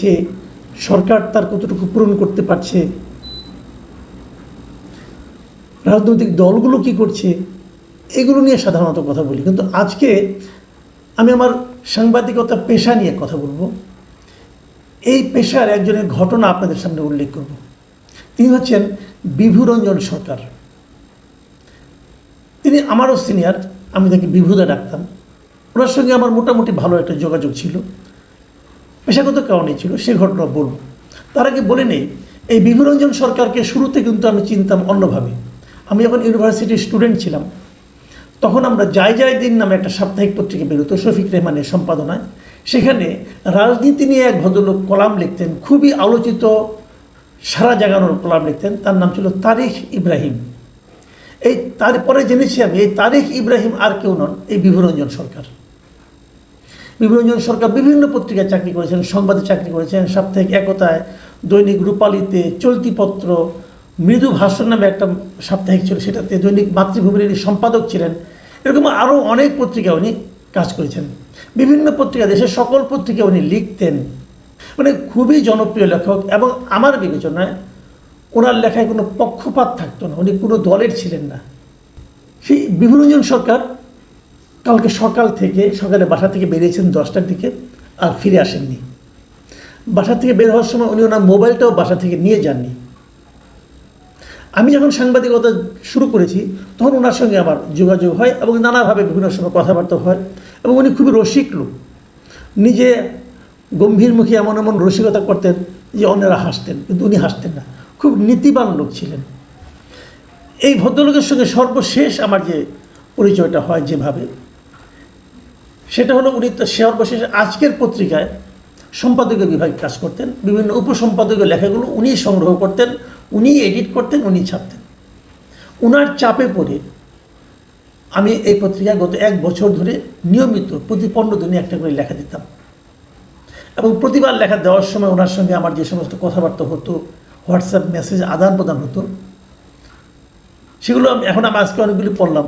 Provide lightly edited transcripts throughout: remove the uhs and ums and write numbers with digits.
যে সরকার তার কতটুকু পূরণ করতে পারছে, রাজনৈতিক দলগুলো কি করছে, এগুলো নিয়ে সাধারণত কথা বলি। কিন্তু আজকে আমি আমার সাংবাদিকতা পেশা নিয়ে কথা বলবো। এই পেশার একজনের ঘটনা আপনাদের সামনে উল্লেখ করব। তিনি হচ্ছেন বিভুরঞ্জন সরকার। তিনি আমারও সিনিয়র, আমি তাকে বিভুদা ডাকতাম। ওনার সঙ্গে আমার মোটামুটি ভালো একটা যোগাযোগ ছিল, পেশাগত কারণেই ছিল, সে ঘটনা বলব। তার আগে বলে নেই, এই বিভুরঞ্জন সরকারকে শুরুতে কিন্তু আমি চিনতাম অন্যভাবে। আমি যখন ইউনিভার্সিটির স্টুডেন্ট ছিলাম তখন আমরা যাই যাই দিন নামে একটা সাপ্তাহিক পত্রিকা বেরোতো শফিক রেহমানের সম্পাদনায়। সেখানে রাজনীতি নিয়ে এক ভদ্রলোক কলাম লিখতেন, খুবই আলোচিত, সারা জাগানোর কলাম লিখতেন। তার নাম ছিল তারিক ইব্রাহিম। এই তারপরে জেনেছি আমি, এই তারিক ইব্রাহিম আর কেউ নন, এই বিভুরঞ্জন সরকার। বিভুরঞ্জন সরকার বিভিন্ন পত্রিকায় চাকরি করেছেন, সংবাদে চাকরি করেছেন, সাপ্তাহিক একতায়, দৈনিক রূপালীতে, চলতিপত্র, মৃদু ভাষণ নামে একটা সাপ্তাহিক ছিল, সেটাতে, দৈনিক মাতৃভূমির সম্পাদক ছিলেন। এরকম আরও অনেক পত্রিকা উনি কাজ করেছেন। বিভিন্ন পত্রিকা, দেশের সকল পত্রিকা উনি লিখতেন। মানে খুবই জনপ্রিয় লেখক, এবং আমার বিবেচনায় ওনার লেখায় কোনো পক্ষপাত থাকতো না, উনি কোনো দলের ছিলেন না। সেই বিভুরঞ্জন সরকার কালকে সকালে বাসা থেকে বেরিয়েছেন 10টার দিকে, আর ফিরে আসেননি। বাসা থেকে বের হওয়ার সময় উনি ওনার মোবাইলটাও বাসা থেকে নিয়ে যাননি। আমি যখন সাংবাদিকতা শুরু করেছি তখন ওনার সঙ্গে আমার যোগাযোগ হয় এবং নানাভাবে বিভিন্ন সময় কথাবার্তা হয়, এবং উনি খুবই রসিক লোক। নিজে গম্ভীরমুখী এমন এমন রসিকতা করতেন যে অন্যরা হাসতেন, কিন্তু উনি হাসতেন না। খুব নীতিবান লোক ছিলেন। এই ভদ্রলোকের সঙ্গে সর্বশেষ আমার যে পরিচয়টা হয় যেভাবে, সেটা হলো উনি তো সর্বশেষ আজকের পত্রিকায় সম্পাদকীয় বিভাগে কাজ করতেন। বিভিন্ন উপসম্পাদকীয় লেখাগুলো উনি সংগ্রহ করতেন, উনি এডিট করতেন, উনি ছাপতেন। ওনার চাপে পড়ে আমি এই পত্রিকায় গত 1 বছর ধরে নিয়মিত প্রতি 15 দিনে একটা করে লেখা দিতাম, এবং প্রতিবার লেখা দেওয়ার সময় ওনার সঙ্গে আমার যে সমস্ত কথাবার্তা হতো, হোয়াটসঅ্যাপ মেসেজ আদান প্রদান হতো, সেগুলো আমি আজকে অনেকগুলি পড়লাম।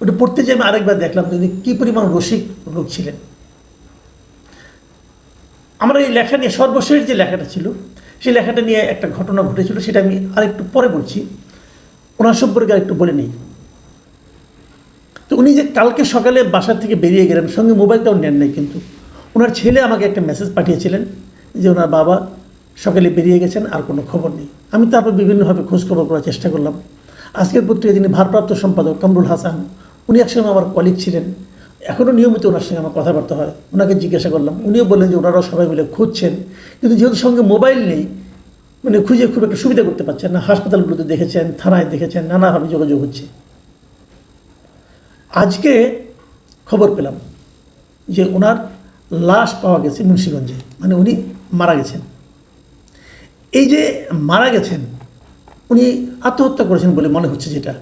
ওটা পড়তে যেয়ে আমি আরেকবার দেখলাম তিনি কী পরিমাণ রসিক লোক ছিলেন। আমার এই লেখা নিয়ে সর্বশেষ যে লেখাটা ছিল, সেই লেখাটা নিয়ে একটা ঘটনা ঘটেছিল, সেটা আমি আরেকটু পরে বলছি। ওনার সম্পর্কে আরেকটু বলে নিই। তো উনি যে কালকে সকালে বাসা থেকে বেরিয়ে গেলেন, সঙ্গে মোবাইলটাও নেন নাই, কিন্তু ওনার ছেলে আমাকে একটা মেসেজ পাঠিয়েছিলেন যে ওনার বাবা সকালে বেরিয়ে গেছেন, আর কোনো খবর নেই। আমি তারপর বিভিন্নভাবে খোঁজখবর করার চেষ্টা করলাম। আজকের পত্রিকায় যিনি ভারপ্রাপ্ত সম্পাদক কামরুল হাসান, উনি একসঙ্গে আমার কলিগ ছিলেন, এখনও নিয়মিত ওনার সঙ্গে আমার কথাবার্তা হয়। ওনাকে জিজ্ঞাসা করলাম, উনিও বললেন যে ওনারাও সবাই মিলে খুঁজছেন, কিন্তু যেহেতু সঙ্গে মোবাইল নেই, মানে খুঁজে খুব একটা সুবিধা করতে পারছেন না। হাসপাতালগুলোতে দেখেছেন, থানায় দেখেছেন, নানাভাবে যোগাযোগ হচ্ছে। আজকে খবর পেলাম যে ওনার লাশ পাওয়া গেছে মুন্সিগঞ্জে, মানে উনি মারা গেছেন। এই যে মারা গেছেন, উনি আত্মহত্যা করেছেন বলে মনে হচ্ছে। যেটা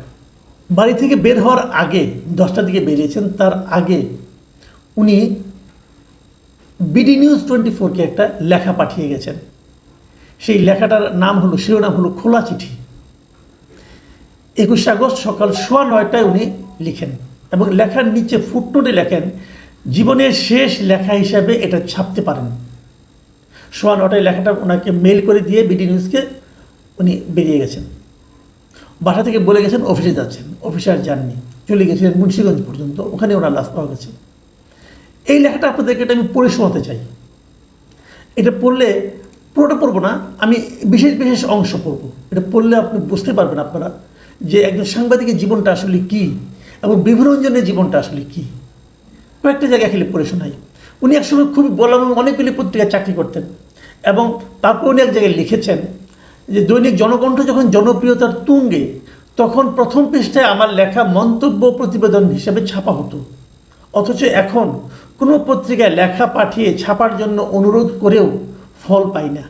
বাড়ি থেকে বের হওয়ার আগে 10টার দিকে বেরিয়েছেন, তার আগে উনি বিডি নিউজ 24-কে একটা লেখা পাঠিয়ে গেছেন। সেই লেখাটার নাম হলো, শিরোনাম হলো খোলা চিঠি। 21 আগস্ট সকাল 9:15টায় উনি লিখেন, এবং লেখার নিচে ফুটনোটে লেখেন, জীবনের শেষ লেখা হিসাবে এটা ছাপতে পারেন। 9:15টায় লেখাটা ওনাকে মেল করে দিয়ে বিডি নিউজকে উনি বেরিয়ে গেছেন। বাসা থেকে বলে গেছেন অফিসে যাচ্ছেন, অফিসে আর যাননি, চলে গেছিলেন মুন্সিগঞ্জ পর্যন্ত, ওখানে ওনার লাশ পাওয়া গেছে। এই লেখাটা আপনাদেরকে এটা আমি পড়ে শোনাতে চাই। এটা পড়লে, পুরোটা পড়বো না, আমি বিশেষ বিশেষ অংশ পড়ব। এটা পড়লে আপনি বুঝতে পারবেন আপনারা যে একজন সাংবাদিকের জীবনটা আসলে কী, এবং বিভুরঞ্জনের জীবনটা আসলে কী। কয়েকটা জায়গায় খেলে পড়ে শোনাই। উনি একসময় খুবই বললাম অনেকগুলি পত্রিকায় চাকরি করতেন, এবং তারপর উনি এক জায়গায় লিখেছেন যে দৈনিক জনকণ্ঠ যখন জনপ্রিয়তার তুঙ্গে, তখন প্রথম পৃষ্ঠায় আমার লেখা মন্তব্য প্রতিবেদন হিসেবে ছাপা হতো, অথচ এখন কোনো পত্রিকায় লেখা পাঠিয়ে ছাপার জন্য অনুরোধ করেও ফল পাই না।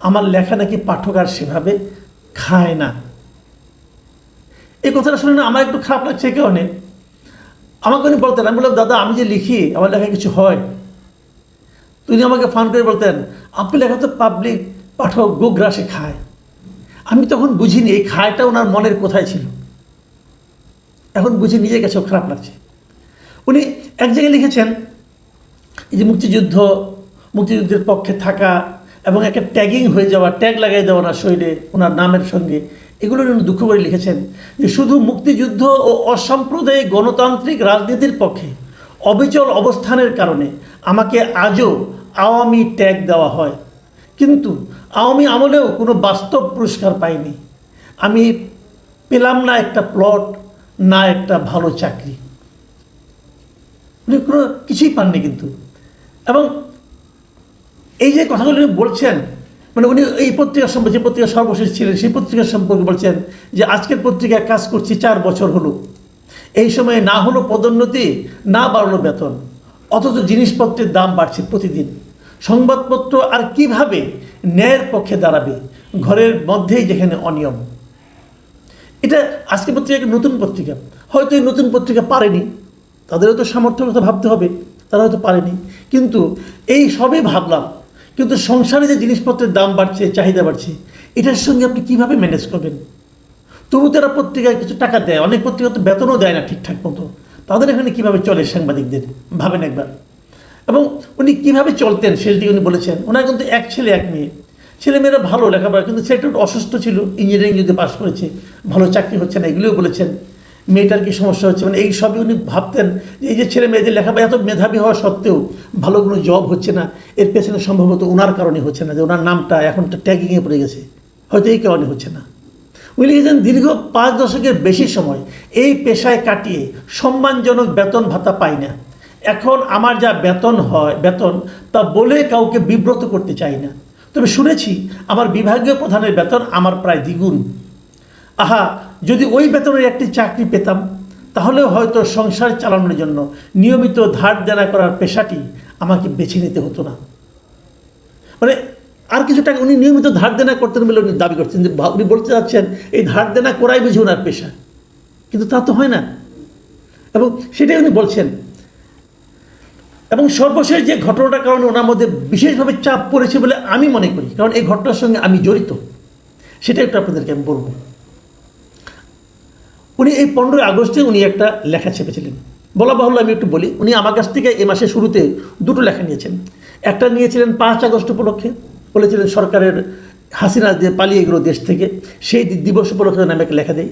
আমার লেখা নাকি পাঠক আর সেভাবে খায় না। এই কথাটা শুনে না আমার একটু খারাপ লাগছে। কেউ নেই আমাকে উনি বলতেন, আমি বললাম দাদা আমি যে লিখি আমার লেখা কিছু হয়? তিনি আমাকে ফান করে বলতেন, আপনি লেখা তো পাবলিক পাঠক গোগ্রাসে খায়। আমি তখন বুঝিনি এই খায়টা ওনার মনের কোথায় ছিল, এখন বুঝি নিজের কাছেও খারাপ লাগছে। উনি এক জায়গায় লিখেছেন, এই যে মুক্তিযুদ্ধ মুক্তিযুদ্ধের পক্ষে থাকা এবং একটা ট্যাগিং হয়ে যাওয়া, ট্যাগ লাগাই দেওয়া ওনার শরীরে ওনার নামের সঙ্গে, এগুলো উনি দুঃখ করে লিখেছেন যে শুধু মুক্তিযুদ্ধ ও অসাম্প্রদায়িক গণতান্ত্রিক রাজনীতির পক্ষে অবিচল অবস্থানের কারণে আমাকে আজও আওয়ামী ট্যাগ দেওয়া হয়, কিন্তু আওয়ামী আমলেও কোনো বাস্তব পুরস্কার পাইনি। আমি পেলাম না একটা প্লট, না একটা ভালো চাকরি। উনি কোনো কিছুই পাননি কিন্তু। এবং এই যে কথাগুলো উনি বলছেন, মানে উনি এই পত্রিকার সম্পর্কে, যে পত্রিকা সর্বশেষ ছিলেন সেই পত্রিকার সম্পর্কে বলছেন যে আজকের পত্রিকায় কাজ করছি 4 বছর হলো, এই সময়ে না হলো পদোন্নতি, না বাড়লো বেতন, অথচ জিনিসপত্রের দাম বাড়ছে প্রতিদিন। সংবাদপত্র আর কিভাবে ন্যায়ের পক্ষে দাঁড়াবে ঘরের মধ্যেই যেখানে অনিয়ম। এটা আজকের পত্রিকা একটা নতুন পত্রিকা, হয়তো এই নতুন পত্রিকা পারেনি, তাদেরও তো সামর্থ্যের কথা ভাবতে হবে, তারা হয়তো পারেনি, কিন্তু এই সবই ভাবলাম। কিন্তু সংসারে যে জিনিসপত্রের দাম বাড়ছে, চাহিদা বাড়ছে, এটার সঙ্গে আপনি কীভাবে ম্যানেজ করবেন? তবু তারা পত্রিকায় কিছু টাকা দেয়, অনেক পত্রিকা তো বেতনও দেয় না ঠিকঠাক মতো, তাদের এখানে কীভাবে চলে সাংবাদিকদের ভাবেন একবার। এবং উনি কীভাবে চলতেন শেষ দিকে উনি বলেছেন, ওনার কিন্তু 1 ছেলে 1 মেয়ে, ছেলেমেয়েরা ভালো লেখাপড়া, কিন্তু ছেলেটা অসুস্থ ছিল, ইঞ্জিনিয়ারিং যদি পাস করেছে, ভালো চাকরি হচ্ছে না, এগুলোও বলেছেন। মেয়েটার কী সমস্যা হচ্ছে, মানে এই সবই উনি ভাবতেন যে এই যে ছেলে মেয়েদের লেখাপড়া এত মেধাবী হওয়া সত্ত্বেও ভালো কোনো জব হচ্ছে না, এর পেছনে সম্ভবত ওনার কারণে হচ্ছে না, যে ওনার নামটা এখন ট্যাগিংয়ে পড়ে গেছে, হয়তো এই কারণে হচ্ছে না। উনি লিখেছেন দীর্ঘ 5 দশকের বেশি সময় এই পেশায় কাটিয়ে সম্মানজনক বেতন ভাতা পাই না। এখন আমার যা বেতন তা বলে কাউকে বিব্রত করতে চাই না, তবে শুনেছি আমার বিভাগীয় প্রধানের বেতন আমার প্রায় দ্বিগুণ। আহা, যদি ওই বেতনের একটি চাকরি পেতাম তাহলেও হয়তো সংসার চালানোর জন্য নিয়মিত ধার দেনা করার পেশাটি আমাকে বেছে নিতে হতো না। মানে আর কিছু টাকা উনি নিয়মিত ধার দেনা করতেন বলে উনি দাবি করছেন, যে উনি বলতে চাচ্ছেন এই ধার দেনা করাই বুঝি ওনার পেশা, কিন্তু তা তো হয় না। এবং সেটাই উনি বলছেন। এবং সর্বশেষ যে ঘটনাটার কারণে ওনার মধ্যে বিশেষভাবে চাপ পড়েছে বলে আমি মনে করি, কারণ এই ঘটনার সঙ্গে আমি জড়িত, সেটা একটু আপনাদেরকে আমি বলবো। উনি এই 15 আগস্টে উনি একটা লেখা ছেপেছিলেন, বলা বাহুল্য আমি একটু বলি। উনি আমার কাছ থেকে এই মাসের শুরুতে 2টো লেখা নিয়েছেন। একটা নিয়েছিলেন 5 আগস্ট উপলক্ষে, বলেছিলেন সরকারের হাসিনা যে পালিয়ে গেল দেশ থেকে, সেই দিবস উপলক্ষে আমি একটা লেখা দিই।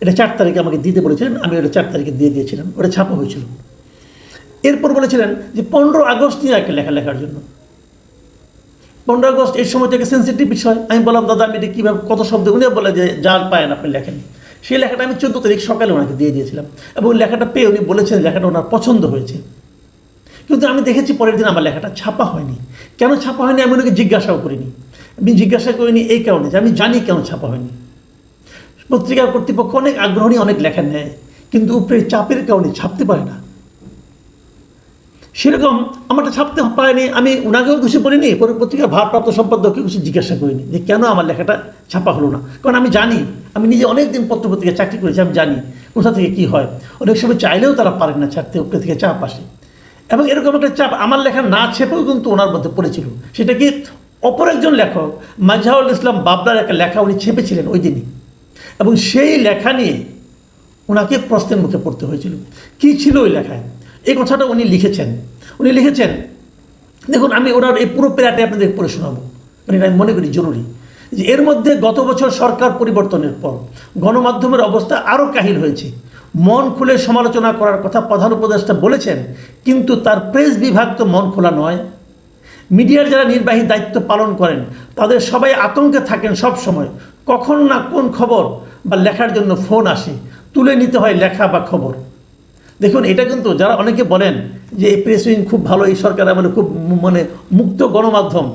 এটা 4 তারিখে আমাকে দিতে বলেছিলেন, আমি ওটা 4 তারিখে দিয়ে দিয়েছিলাম, ওটা ছাপা হয়েছিল। এরপর বলেছিলেন যে 15 আগস্ট নিয়ে একটা লেখা লেখার জন্য। 15 আগস্ট এই সময় থেকে সেন্সিটিভ বিষয়। আমি বললাম দাদা আমি এটা কীভাবে, কত শব্দ, উনি বলে যে যার পায়েন আপনি লেখেন। সেই লেখাটা আমি 14 তারিখ সকালে ওনাকে দিয়ে দিয়েছিলাম, এবং লেখাটা পেয়ে উনি বলেছেন লেখাটা ওনার পছন্দ হয়েছে। কিন্তু আমি দেখেছি পরের দিন আমার লেখাটা ছাপা হয়নি। কেন ছাপা হয়নি আমি ওনাকে জিজ্ঞাসাও করিনি। আমি জিজ্ঞাসা করিনি এই কারণে যে আমি জানি কেন ছাপা হয়নি। পত্রিকার কর্তৃপক্ষ অনেক আগ্রহ নিয়ে অনেক লেখা নেয়, কিন্তু উপরে চাপের কারণে ছাপতে পারে না। সেরকম আমারটা ছাপতে পারেনি, আমি ওনাকেও কিছু বলিনি, পত্রিকার ভারপ্রাপ্ত সম্পাদককে কিছু জিজ্ঞাসা করিনি যে কেন আমার লেখাটা ছাপা হলো না। কারণ আমি জানি, আমি নিজে অনেক দিন পত্রপত্রিকায় চাকরি করেছি, আমি জানি কোথা থেকে কী হয়। অনেক সময় চাইলেও তারা পারেন না ছাড়তে, উপরে থেকে চাপ আসে। এবং এরকম একটা চাপ আমার লেখা না ছেপেও কিন্তু ওনার মধ্যে পড়েছিল। সেটা কি, অপর একজন লেখক মাজহারুল ইসলাম বাবলার একটা লেখা উনি ছেপেছিলেন ওই দিনই, এবং সেই লেখা নিয়ে ওনাকে প্রশ্নের মুখে পড়তে হয়েছিল। কী ছিল ওই লেখায়, এই কথাটা উনি লিখেছেন। উনি লিখেছেন, দেখুন আমি ওনার এই পুরো প্যারাটি আপনাদের পড়ে শোনাবো, মানে এটা আমি মনে করি জরুরি। যে এর মধ্যে গত বছর সরকার পরিবর্তনের পর গণমাধ্যমের অবস্থা আরও কাহিল হয়েছে। মন খুলে সমালোচনা করার কথা প্রধান উপদেষ্টা বলেছেন, কিন্তু তার প্রেস বিভাগ তো মন খোলা নয়। মিডিয়ার যারা নির্বাহী দায়িত্ব পালন করেন তাদের সবাই আতঙ্কে থাকেন সব সময়, কখন না কোন খবর বা লেখার জন্য ফোন আসে, তুলে নিতে হয় লেখা বা খবর। দেখুন এটা কিন্তু যারা অনেকে বলেন যে এই প্রেস উইং খুব ভালো, এই সরকার মানে খুব মানে মুক্ত গণমাধ্যম,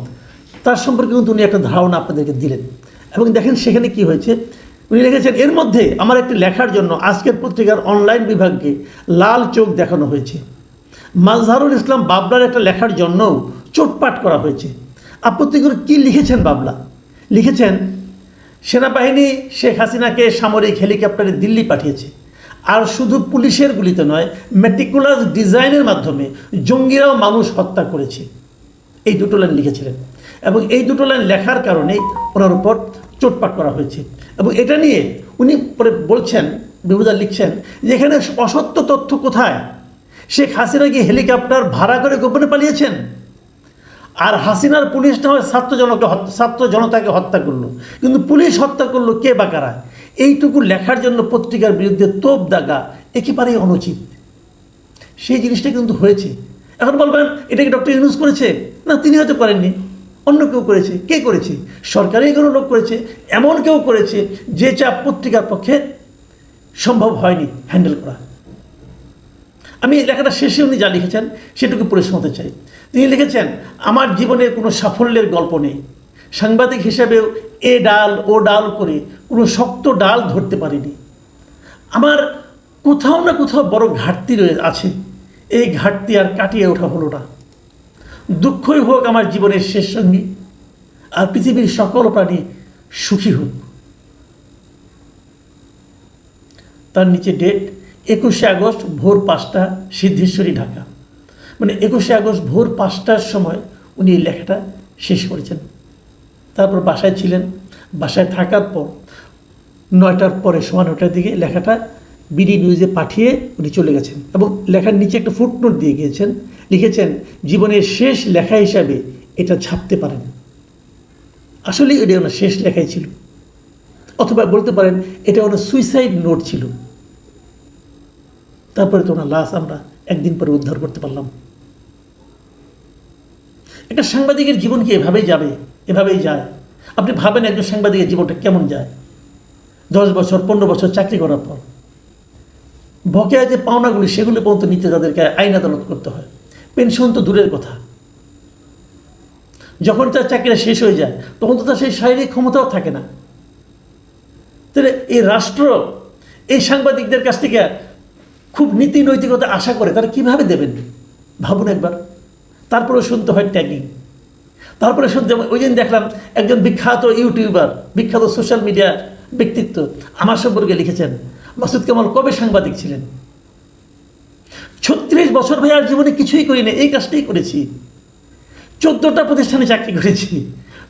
তার সম্পর্কে কিন্তু উনি একটা ধারণা আপনাদেরকে দিলেন। এবং দেখেন সেখানে কি হয়েছে, উনি লিখেছেন এর মধ্যে আমার একটি লেখার জন্য আজকের পত্রিকার অনলাইন বিভাগকে লাল চোখ দেখানো হয়েছে। মাজহারুল ইসলাম বাবলার একটা লেখার জন্যও চোটপাট করা হয়েছে। আপত্তি করে কী লিখেছেন বাবলা, লিখেছেন সেনাবাহিনী শেখ হাসিনাকে সামরিক হেলিকপ্টারে দিল্লি পাঠিয়েছে, আর শুধু পুলিশের গুলিতে নয়, মেটিকুলাস ডিজাইনের মাধ্যমে জঙ্গিরাও মানুষ হত্যা করেছে। এই 2টো লাইন লিখেছিলেন, এবং এই 2টো লাইন লেখার কারণেই ওনার উপর চোটপাট করা হয়েছে। এবং এটা নিয়ে উনি পরে বলছেন, বিভূদা লিখছেন যে এখানে অসত্য তথ্য কোথায়, শেখ হাসিনা কি হেলিকপ্টার ভাড়া করে গোপনে পালিয়েছেন? আর হাসিনার পুলিশ না হয় ছাত্র জনতাকে হত্যা করলো, কিন্তু পুলিশ হত্যা করলো কে বা কারা, এইটুকু লেখার জন্য পত্রিকার বিরুদ্ধে তোপ দাগা একেবারেই অনুচিত। সেই জিনিসটা কিন্তু হয়েছে। এখন বলবেন এটা কি ডক্টর ইউনূস করেছে? না, তিনি হয়তো করেননি, অন্য কেউ করেছে। কে করেছে? সরকারি কোনো লোক করেছে, এমন কেউ করেছে যে চাপ পত্রিকার পক্ষে সম্ভব হয়নি হ্যান্ডেল করা। আমি লেখাটা শেষে উনি যা লিখেছেন সেটুকু পড়ে শোনাতে চাই। তিনি লিখেছেন, আমার জীবনের কোনো সাফল্যের গল্প নেই, সাংবাদিক হিসেবেও এ ডাল ও ডাল করে কোনো শক্ত ডাল ধরতে পারিনি। আমার কোথাও না কোথাও বড় ঘাটতি আছে, এই ঘাটতি আর কাটিয়ে ওঠা হলো না। দুঃখই হোক আমার জীবনের শেষ সঙ্গী, আর পৃথিবীর সকল প্রাণী সুখী হোক। তার নিচে ডেট 21শে আগস্ট ভোর 5টা, সিদ্ধেশ্বরী, ঢাকা। মানে 21শে আগস্ট ভোর 5টার সময় উনি এই লেখাটা শেষ করেছেন। তারপর বাসায় ছিলেন, বাসায় থাকার পর 9টার পরে, সোয়া 9টার দিকে লেখাটা বিডি নিউজে পাঠিয়ে উনি চলে গেছেন এবং লেখার নিচে একটা ফুটনোট দিয়ে গিয়েছেন, লিখেছেন জীবনের শেষ লেখা হিসাবে এটা ছাপতে পারেন। আসলেই এটা ওনার শেষ লেখাই ছিল, অথবা বলতে পারেন এটা ওনার সুইসাইড নোট ছিল। তারপরে তো ওনার লাশ আমরা একদিন পরে উদ্ধার করতে পারলাম। একটা সাংবাদিকের জীবন কি এভাবেই যাবে? এভাবেই যায়? আপনি ভাবেন একজন সাংবাদিকের জীবনটা কেমন যায়? 10 বছর 15 বছর চাকরি করার পর বকেয়া যে পাওনাগুলি সেগুলো পর্যন্ত নিতে তাদেরকে আইন আদালত করতে হয়। পেনশন তো দূরের কথা, যখন তার চাকরিটা শেষ হয়ে যায় তখন তো তার সেই শারীরিক ক্ষমতাও থাকে না। তাহলে এই রাষ্ট্র এই সাংবাদিকদের কাছ থেকে খুব নীতি নৈতিকতা আশা করে, তারা কীভাবে দেবেন ভাবুন একবার। তারপরে শুনতে হয় ট্যাগিং, তারপরে শুনতে, ওই দিন দেখলাম একজন বিখ্যাত ইউটিউবার, বিখ্যাত সোশ্যাল মিডিয়া ব্যক্তিত্ব আমার সম্পর্কে লিখেছেন, মাসুদ কামাল কবে সাংবাদিক ছিলেন? 36 বছর ভাই, আর জীবনে কিছুই করি না, এই কাজটাই করেছি। 14টা প্রতিষ্ঠানে চাকরি করেছি,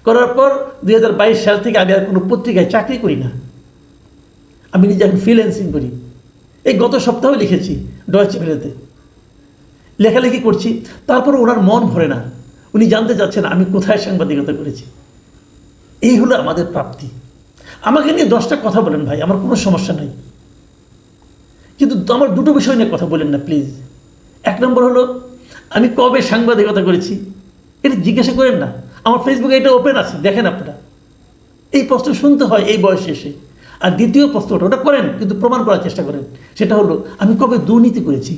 করার পর 2022 সাল থেকে আমি আর কোনো পত্রিকায় চাকরি করি না। আমি নিজে এখন ফ্রিল্যান্সিং করি। এই গত সপ্তাহে লিখেছি ডয়েচে ভেলেতে, লেখালেখি করছি। তারপর ওনার মন ভরে না, উনি জানতে চাচ্ছেন আমি কোথায় সাংবাদিকতা করেছি। এই হলো আমাদের প্রাপ্তি। আমাকে নিয়ে 10টা কথা বলেন ভাই, আমার কোনো সমস্যা নাই, কিন্তু আমার দুটো বিষয় নিয়ে কথা বলেন না প্লিজ। 1 নম্বর হলো আমি কবে সাংবাদিকতা করেছি এটা জিজ্ঞাসা করেন না। আমার ফেসবুকে এটা ওপেন আছে, দেখেন আপনারা। এই প্রশ্ন শুনতে হয় এই বয়সে এসে। আর দ্বিতীয় প্রশ্নটা ওটা করেন, কিন্তু প্রমাণ করার চেষ্টা করেন। সেটা হলো আমি কবে দুর্নীতি করেছি।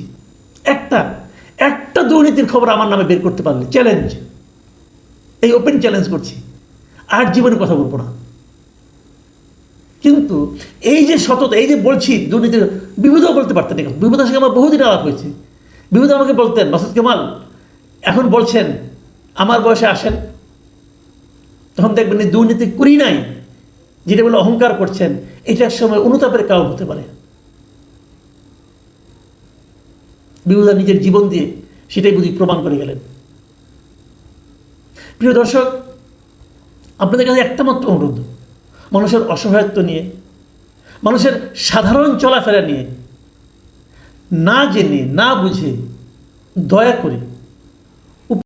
একটা দুর্নীতির খবর আমার নামে বের করতে পারলে চ্যালেঞ্জ, এই ওপেন চ্যালেঞ্জ করছি, আর জীবনে কথা বলবো না। কিন্তু এই যে সততা, এই যে বলছি দুর্নীতির, বিভূতিও বলতে পারতেন। বিভূতির সঙ্গে আমার বহুদিন আলাপ হয়েছে। বিভূতি আমাকে বলতেন, মাসুদ কামাল এখন বলছেন আমার বয়সে আসেন, তখন দেখবেন এই দুর্নীতি করি নাই যেটা বলে অহংকার করছেন, এটা এক সময় অনুতাপের কারণ হতে পারে। বিভূতি নিজের জীবন দিয়ে সেটাই বুঝি প্রমাণ করে গেলেন। প্রিয় দর্শক, আপনাদের কাছে একটা মাত্র অনুরোধ, মানুষের অসহায়ত্ব নিয়ে, মানুষের সাধারণ চলাফেরা নিয়ে না জেনে না বুঝে দয়া করে